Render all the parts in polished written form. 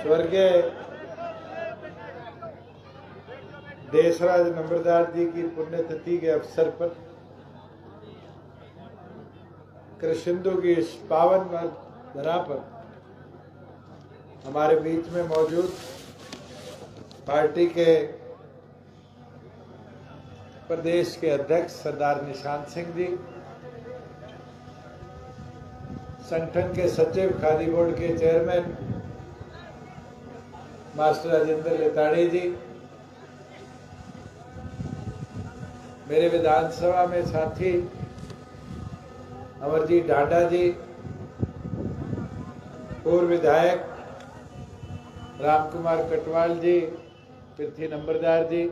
स्वर्गीय देशराज नंबरदार जी की पुण्यतिथि के अवसर पर कृष्णिंदु की इस पावन धरा पर हमारे बीच में मौजूद पार्टी के प्रदेश के अध्यक्ष सरदार निशांत सिंह जी, संगठन के सचिव खादी बोर्ड के चेयरमैन मास्टर राजेंद्र लेताड़ी जी, मेरे विधानसभा में साथी अमरजीत ढांडा जी, पूर्व विधायक रामकुमार कटवाल जी, पृथ्वी नंबरदार जी,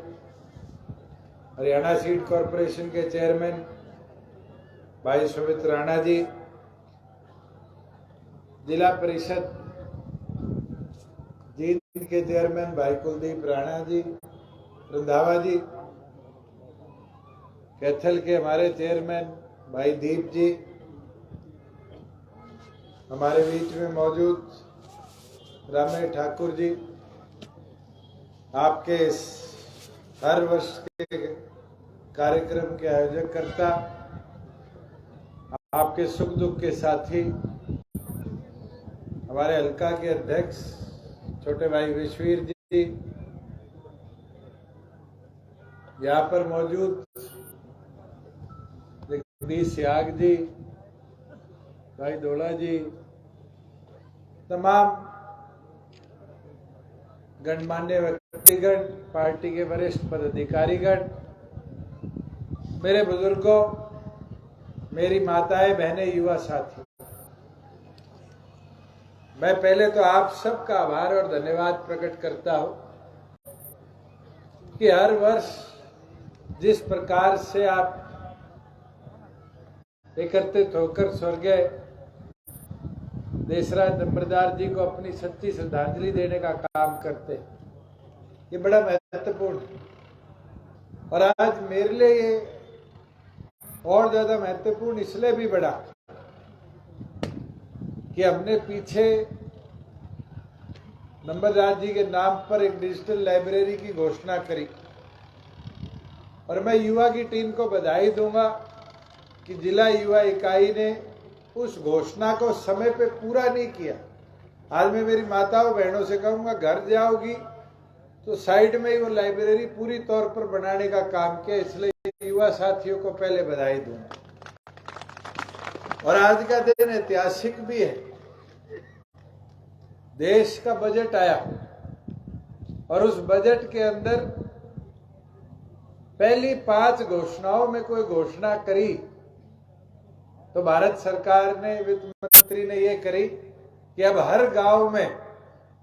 हरियाणा सीड कॉरपोरेशन के चेयरमैन भाई सुमित राणा जी, जिला परिषद जींद के चेयरमैन भाई कुलदीप राणा जी, रंधावा जी, कैथल के हमारे चेयरमैन भाई दीप जी, हमारे बीच में मौजूद रामेश ठाकुर जी, आपके हर वर्ष के कार्यक्रम के आयोजक करता, आपके सुख दुख के साथी, हमारे हल्का के अध्यक्ष छोटे भाई विश्वीर जी, यहाँ पर मौजूद जगदीश सियाग जी, भाई दोला जी, तमाम गणमान्य व्यक्तिगण, पार्टी के वरिष्ठ पदाधिकारीगण, मेरे बुजुर्गों, मेरी माताएं, बहनें, युवा साथी, मैं पहले तो आप सबका आभार और धन्यवाद प्रकट करता हूं कि हर वर्ष जिस प्रकार से आप एकत्रित होकर स्वर्गीय देशराज नंबरदार जी को अपनी सच्ची श्रद्धांजलि देने का काम करते, ये बड़ा महत्वपूर्ण है। और आज मेरे लिए ये और ज्यादा महत्वपूर्ण इसलिए भी बड़ा कि हमने पीछे नंबरदार जी के नाम पर एक डिजिटल लाइब्रेरी की घोषणा करी, और मैं युवा की टीम को बधाई दूंगा कि जिला युवा इकाई ने उस घोषणा को समय पे पूरा नहीं किया। आज मैं मेरी माताओं बहनों से कहूंगा, घर जाओगी तो साइड में ही वो लाइब्रेरी पूरी तौर पर बनाने का काम किया, इसलिए युवा साथियों को पहले बधाई दूंगा। और आज का दिन ऐतिहासिक भी है। देश का बजट आया और उस बजट के अंदर पहली 5 घोषणाओं में कोई घोषणा करी तो भारत सरकार ने, वित्त मंत्री ने ये करी कि अब हर गांव में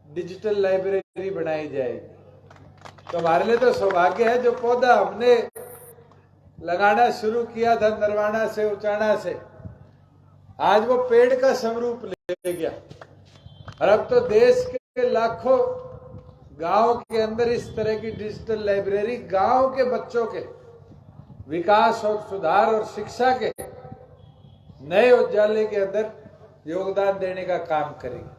डिजिटल लाइब्रेरी बनाई जाएगी। तो हमारे लिए तो सौभाग्य है, जो पौधा हमने लगाना शुरू किया था नरवाना से, उचाना से, आज वो पेड़ का स्वरूप ले गया। और अब तो देश के लाखों गांव के अंदर इस तरह की डिजिटल लाइब्रेरी गांव के बच्चों के विकास और सुधार और शिक्षा के नए उजाले के अंदर योगदान देने का काम करेगी।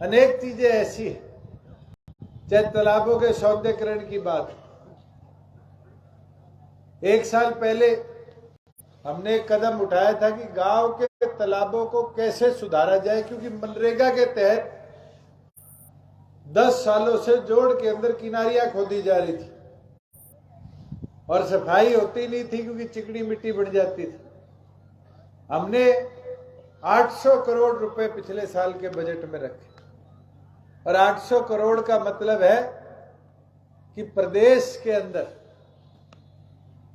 अनेक चीजें ऐसी है, चाहे तालाबों के सौंदर्यीकरण की बात, 1 साल पहले हमने एक कदम उठाया था कि गांव के तालाबों को कैसे सुधारा जाए, क्योंकि मनरेगा के तहत 10 सालों से जोड़ के अंदर किनारियां खोदी जा रही थी और सफाई होती नहीं थी क्योंकि चिकनी मिट्टी बढ़ जाती थी। हमने 800 करोड़ रुपए पिछले साल के बजट में रखे, और 800 करोड़ का मतलब है कि प्रदेश के अंदर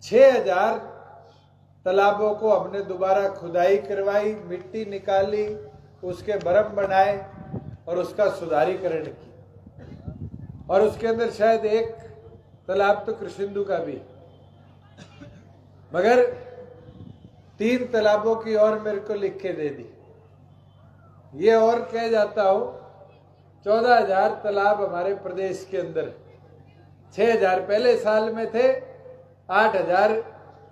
6000 तालाबों को हमने दोबारा खुदाई करवाई, मिट्टी निकाली, उसके बरम बनाए और उसका सुधारीकरण किया। और उसके अंदर शायद एक तालाब तो कृष्णिंदु का भी, मगर 3 तालाबों की और मेरे को लिख के दे दी। ये और कह जाता हो 14,000 तालाब हमारे प्रदेश के अंदर, 6,000 पहले साल में थे, 8,000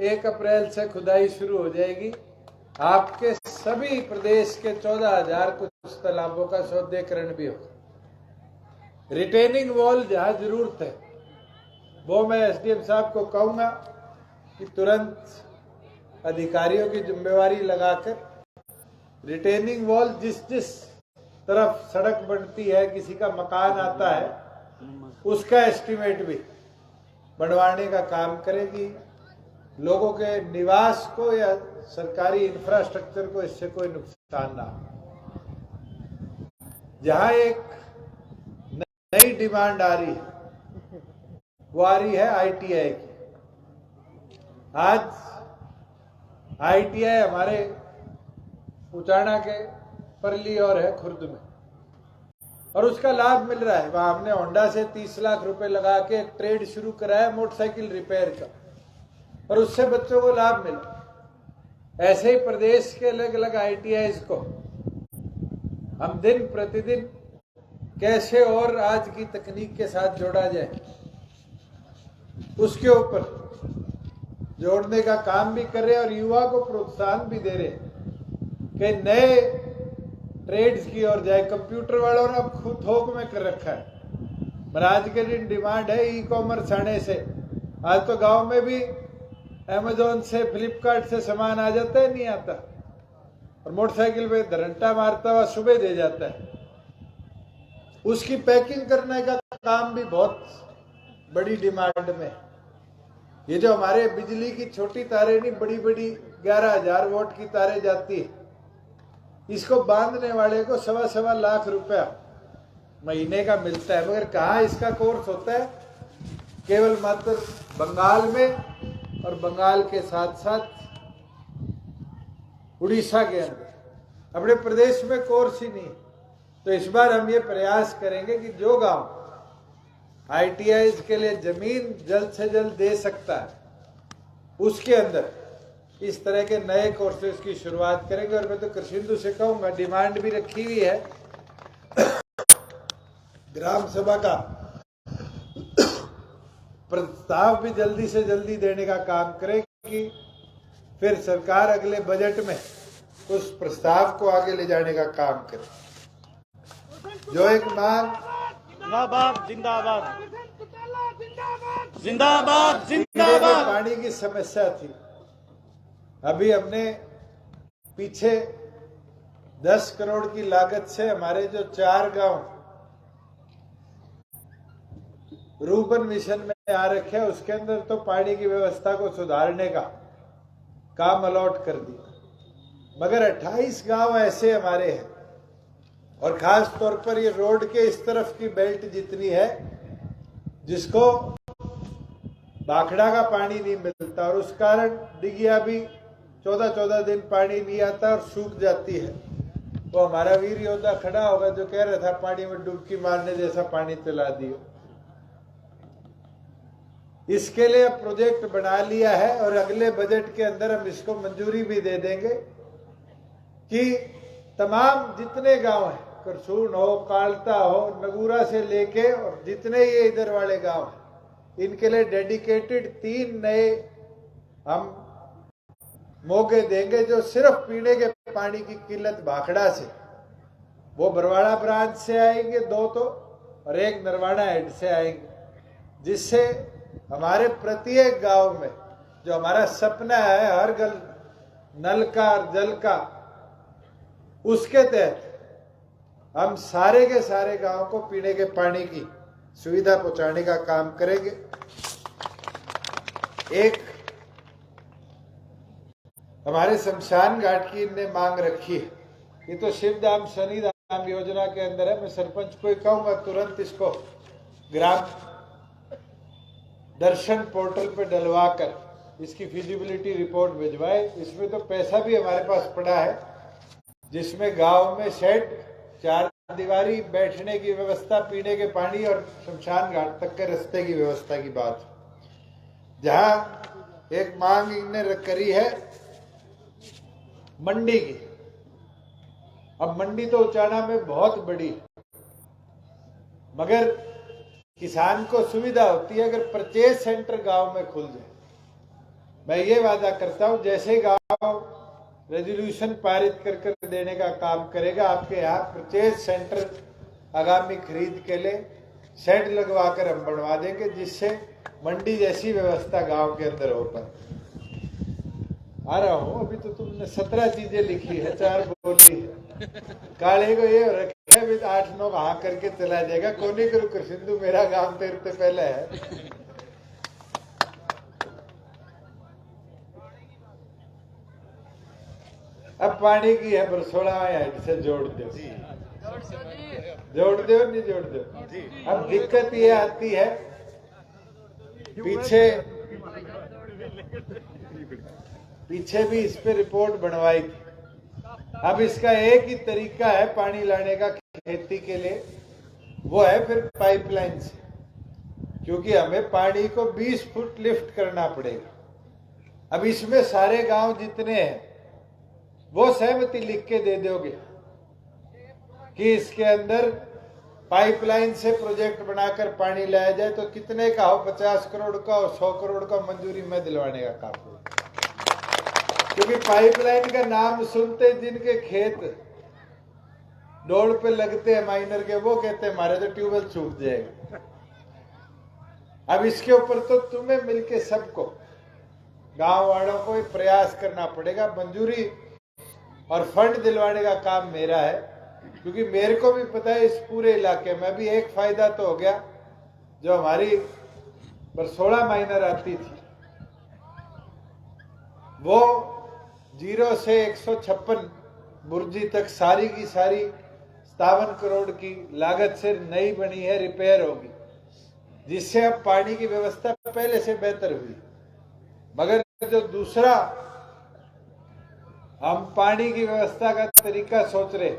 1 अप्रैल से खुदाई शुरू हो जाएगी। आपके सभी प्रदेश के 14,000 कुछ तालाबों का सौदेकरण भी होगा। रिटेनिंग वॉल जहां जरूरत है वो मैं एसडीएम साहब को कहूंगा कि तुरंत अधिकारियों की जिम्मेवारी लगाकर रिटेनिंग वॉल जिस जिस तरफ सड़क बनती है, किसी का मकान आता है, उसका एस्टीमेट भी बनवाने का काम करेगी। लोगों के निवास को या सरकारी इंफ्रास्ट्रक्चर को इससे कोई नुकसान ना हो। जहां एक नई डिमांड आ रही है वो आ रही है आईटीआई की। आज आईटीआई हमारे उचाना के परली और है खुर्द में, और उसका लाभ मिल रहा है। वहां हमने होंडा से 30 लाख रुपए लगा के एक ट्रेड शुरू कराया मोटरसाइकिल रिपेयर का, और उससे बच्चों को लाभ मिला। ऐसे ही प्रदेश के अलग अलग आईटीआईज को हम दिन प्रतिदिन कैसे और आज की तकनीक के साथ जोड़ा जाए, उसके ऊपर जोड़ने का काम भी कर रहे हैं और युवा को प्रोत्साहन भी दे रहे हैं कि नए ट्रेड्स की ओर जाए। कंप्यूटर वालों ने अब खुद थोक में कर रखा है, पर आज के दिन डिमांड है ई कॉमर्स आने से। आज तो गांव में भी अमेजोन से, फ्लिपकार्ट से सामान आ जाता है, नहीं आता, और मोटरसाइकिल पे घंटा मारता हुआ सुबह दे जाता है। उसकी पैकिंग करने का काम भी बहुत बड़ी डिमांड में। ये जो हमारे बिजली की छोटी तारें नहीं, बड़ी बड़ी 11,000 वोल्ट की तारें जाती है, इसको बांधने वाले को 1.25 लाख रुपया महीने का मिलता है। मगर कहाँ इसका कोर्स होता है? केवल मात्र बंगाल में, और बंगाल के साथ साथ उड़ीसा के अंदर। अपने प्रदेश में कोर्स ही नहीं। तो इस बार हम ये प्रयास करेंगे कि जो गांव आईटीआई के लिए जमीन जल्द से जल्द दे सकता है, उसके अंदर इस तरह के नए कोर्सेज की शुरुआत करेंगे। और मैं तो कृषिंदु से कहूंगा, डिमांड भी रखी हुई है ग्राम सभा का प्रस्ताव भी जल्दी से जल्दी देने का काम करे कि फिर सरकार अगले बजट में उस प्रस्ताव को आगे ले जाने का काम करे। जो एक मांग जिंदाबाद जिंदाबाद जिंदाबाद जिंदाबाद पानी की समस्या थी, अभी हमने पीछे 10 करोड़ की लागत से हमारे जो 4 गांव रूपन मिशन में आ रखे हैं, उसके अंदर तो पानी की व्यवस्था को सुधारने का काम अलॉट कर दिया। मगर 28 गांव ऐसे हमारे हैं, और खास तौर पर ये रोड के इस तरफ की बेल्ट जितनी है, जिसको भाखड़ा का पानी नहीं मिलता, और उस कारण डिगिया भी 14-14 दिन पानी नहीं आता और सूख जाती है। वो हमारा वीर योद्धा खड़ा होगा जो कह रहा था पानी में डुबकी मारने जैसा पानी पिला दियो। इसके लिए प्रोजेक्ट बना लिया है, और अगले बजट के अंदर हम इसको मंजूरी भी दे देंगे कि तमाम जितने गांव हैं, करसून हो, कालता हो, नगूरा से लेके और जितने ये इधर वाले गांव हैं, इनके लिए डेडिकेटेड 3 नए हम मौके देंगे, जो सिर्फ पीने के पानी की किल्लत भाखड़ा से, वो बरवाड़ा ब्रांच से आएंगे 2 तो, और 1 नरवाना हेड से आएंगे, जिससे हमारे प्रत्येक गांव में जो हमारा सपना है हर घर नल का और जल का, उसके तहत हम सारे के सारे गांव को पीने के पानी की सुविधा पहुंचाने का काम करेंगे। एक हमारे शमशान घाट की इनने मांग रखी है, ये तो शिवधाम शनिधाम योजना के अंदर है। मैं सरपंच को ही कहूंगा तुरंत इसको ग्राम दर्शन पोर्टल पे डलवाकर इसकी फिजिबिलिटी रिपोर्ट भिजवाए। इसमें तो पैसा भी हमारे पास पड़ा है, जिसमें गांव में शेड, 4 दीवारी, बैठने की व्यवस्था, पीने के पानी और शमशान घाट तक के रास्ते की व्यवस्था की बात। जहां एक मांग इनने करी है मंडी की। अब मंडी तो उचाना में बहुत बड़ी, मगर किसान को सुविधा होती है अगर परचेज सेंटर गांव में खुल जाए। मैं ये वादा करता हूं, जैसे गांव रेजोल्यूशन पारित कर देने का काम करेगा। आपके यहाँ परचेज सेंटर आगामी खरीद के लिए शेड लगवाकर हम बनवा देंगे, जिससे मंडी जैसी व्यवस्था गांव के अंदर हो पाए। आ रहा हूँ, अभी तो तुमने 17 चीजें लिखी है, 4 बोली है। काले को ये रखे भी 8-9 हाँ करके चला जाएगा। कोनी करू सिंधु, मेरा गांव तेरे से पहले है। अब पानी की है बरसोड़ा से जोड़ दो, जोड़ दो नहीं जोड़ दो। अब दिक्कत ये आती है, पीछे भी इस पे रिपोर्ट बनवाई थी। अब इसका एक ही तरीका है पानी लाने का खेती के लिए, वो है फिर पाइपलाइन से, क्योंकि हमें पानी को 20 फुट लिफ्ट करना पड़ेगा। अब इसमें सारे गांव जितने हैं वो सहमति लिख के दे दोगे कि इसके अंदर पाइपलाइन से प्रोजेक्ट बनाकर पानी लाया जाए, तो कितने का हो, 50 करोड़ का हो, 100 करोड़ का, मंजूरी में दिलवाने का काम हो। क्योंकि पाइपलाइन का नाम सुनते जिनके खेत डोल पे लगते हैं माइनर के, वो कहते हैं हमारे तो ट्यूबवेल सूख जाएगा। अब इसके ऊपर तो तुम्हें मिलके सबको, गांव वालों को प्रयास करना पड़ेगा। मंजूरी और फंड दिलवाने का काम मेरा है, क्योंकि मेरे को भी पता है इस पूरे इलाके में अभी एक फायदा तो हो गया, जो हमारी बरसोड़ा माइनर आती थी वो 0 से 156 बुर्जी तक सारी की सारी 57 करोड़ की लागत से नई बनी है, रिपेयर होगी, जिससे अब पानी की व्यवस्था पहले से बेहतर हुई। मगर जो दूसरा हम पानी की व्यवस्था का तरीका सोच रहे,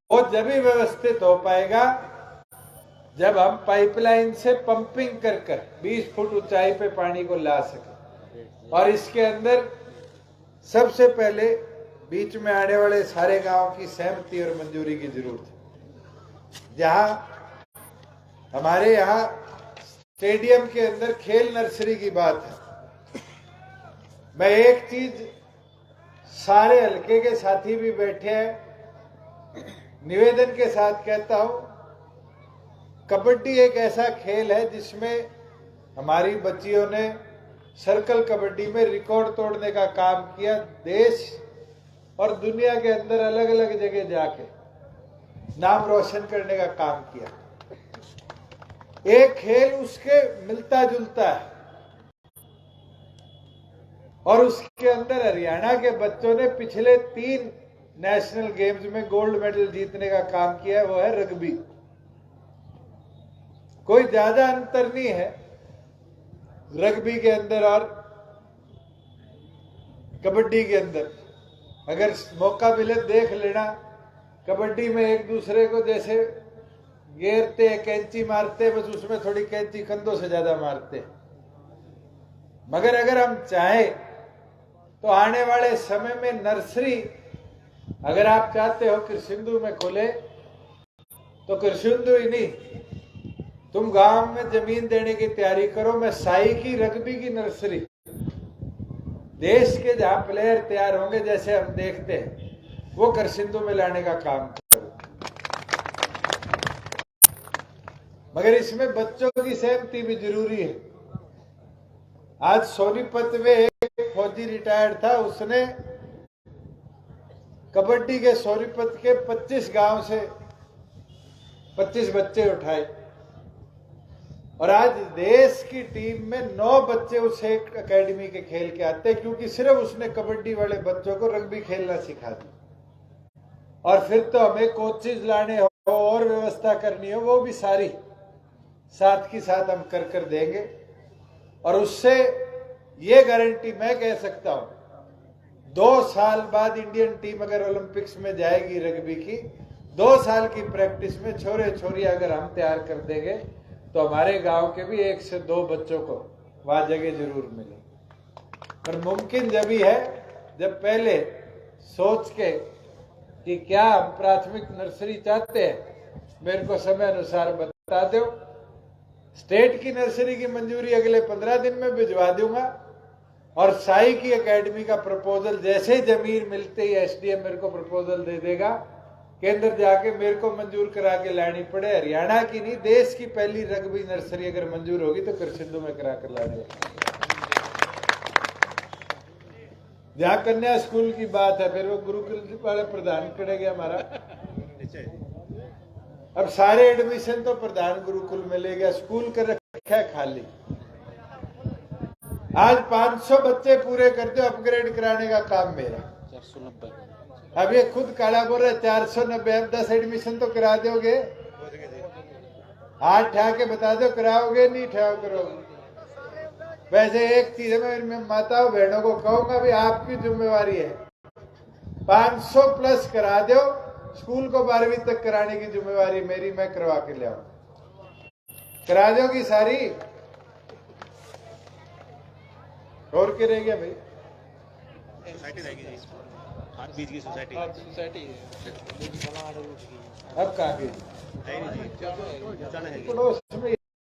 वो जब ही व्यवस्थित हो पाएगा जब हम पाइपलाइन से पंपिंग कर 20 फुट ऊंचाई पे पानी को ला सके। और इसके अंदर सबसे पहले बीच में आने वाले सारे गांव की सहमति और मंजूरी की जरूरत है। जहां हमारे यहाँ स्टेडियम के अंदर खेल नर्सरी की बात है, मैं एक चीज सारे हल्के के साथी भी बैठे हैं, निवेदन के साथ कहता हूं, कबड्डी एक ऐसा खेल है जिसमें हमारी बच्चियों ने सर्कल कबड्डी में रिकॉर्ड तोड़ने का काम किया, देश और दुनिया के अंदर अलग अलग जगह जाके नाम रोशन करने का काम किया। एक खेल उसके मिलता जुलता है, और उसके अंदर हरियाणा के बच्चों ने पिछले 3 नेशनल गेम्स में गोल्ड मेडल जीतने का काम किया है, वो है रग्बी। कोई ज्यादा अंतर नहीं है रग्बी के अंदर और कबड्डी के अंदर। अगर मौका मिले देख लेना, कबड्डी में एक दूसरे को जैसे घेरते कैंची मारते, बस उसमें थोड़ी कैंची कंधों से ज्यादा मारते। मगर अगर हम चाहें तो आने वाले समय में नर्सरी अगर आप चाहते हो कृषिंदु में खोले, तो कृषिंदु ही नहीं, तुम गांव में जमीन देने की तैयारी करो, मैं साई की रग्बी की नर्सरी, देश के जहां प्लेयर तैयार होंगे जैसे हम देखते हैं, वो कृषिंदु में लाने का काम करो। मगर इसमें बच्चों की सहमति भी जरूरी है। आज सोनीपत में एक फौजी रिटायर्ड था, उसने कबड्डी के सोनीपत के 25 गांव से 25 बच्चे उठाए, और आज देश की टीम में 9 बच्चे उस एक एकेडमी के खेल के आते हैं, क्योंकि सिर्फ उसने कबड्डी वाले बच्चों को रग्बी खेलना सिखा दिया। और फिर तो हमें कोचेज लाने हो और व्यवस्था करनी हो, वो भी सारी साथ की साथ हम कर देंगे। और उससे ये गारंटी मैं कह सकता हूं, 2 साल बाद इंडियन टीम अगर ओलंपिक्स में जाएगी रग्बी की, 2 साल की प्रैक्टिस में छोरे छोरी अगर हम तैयार कर देंगे, तो हमारे गांव के भी 1 से 2 बच्चों को वहां जगह जरूर मिले। पर मुमकिन जब ही है जब पहले सोच के कि क्या हम प्राथमिक नर्सरी चाहते हैं, मेरे को समय अनुसार बता दो। स्टेट की नर्सरी की मंजूरी अगले 15 दिन में भिजवा दूंगा, और साई की एकेडमी का प्रपोजल जैसे जमीन मिलते ही एसडीएम मेरे को प्रपोजल दे देगा, केंद्र जाके मेरे को मंजूर करा के लानी पड़े। हरियाणा की नहीं, देश की पहली रग्बी नर्सरी अगर मंजूर होगी तो कृषिंदु में करा कर लाने। जहां कन्या स्कूल की बात है, फिर वो गुरुकुल वाले प्रधान करेगा हमारा। अब सारे एडमिशन तो प्रधान गुरुकुल में ले गया, स्कूल कर रखा है खाली। आज 500 बच्चे पूरे कर दो, अपग्रेड कराने का काम मेरा। 490। अब ये खुद काला बोल रहा है 490। अब 10 एडमिशन तो करा दोगे, 8 ठा के बता दो कराओगे नहीं ठहराव करोगे। वैसे एक चीज है, मैं माताओं बहनों को कहूंगा भी आपकी जिम्मेवारी है, 500 प्लस करा दो। स्कूल को 12वीं तक कराने की जिम्मेवारी मेरी, मैं करवा के ले आऊं। करा दोगी सारी, और क्या रह गया भाई? सोसाइटी रहेगी जी, बीच की सोसाइटी। अब कहाँ गई? है नहीं जी, जाना है। पड़ोस में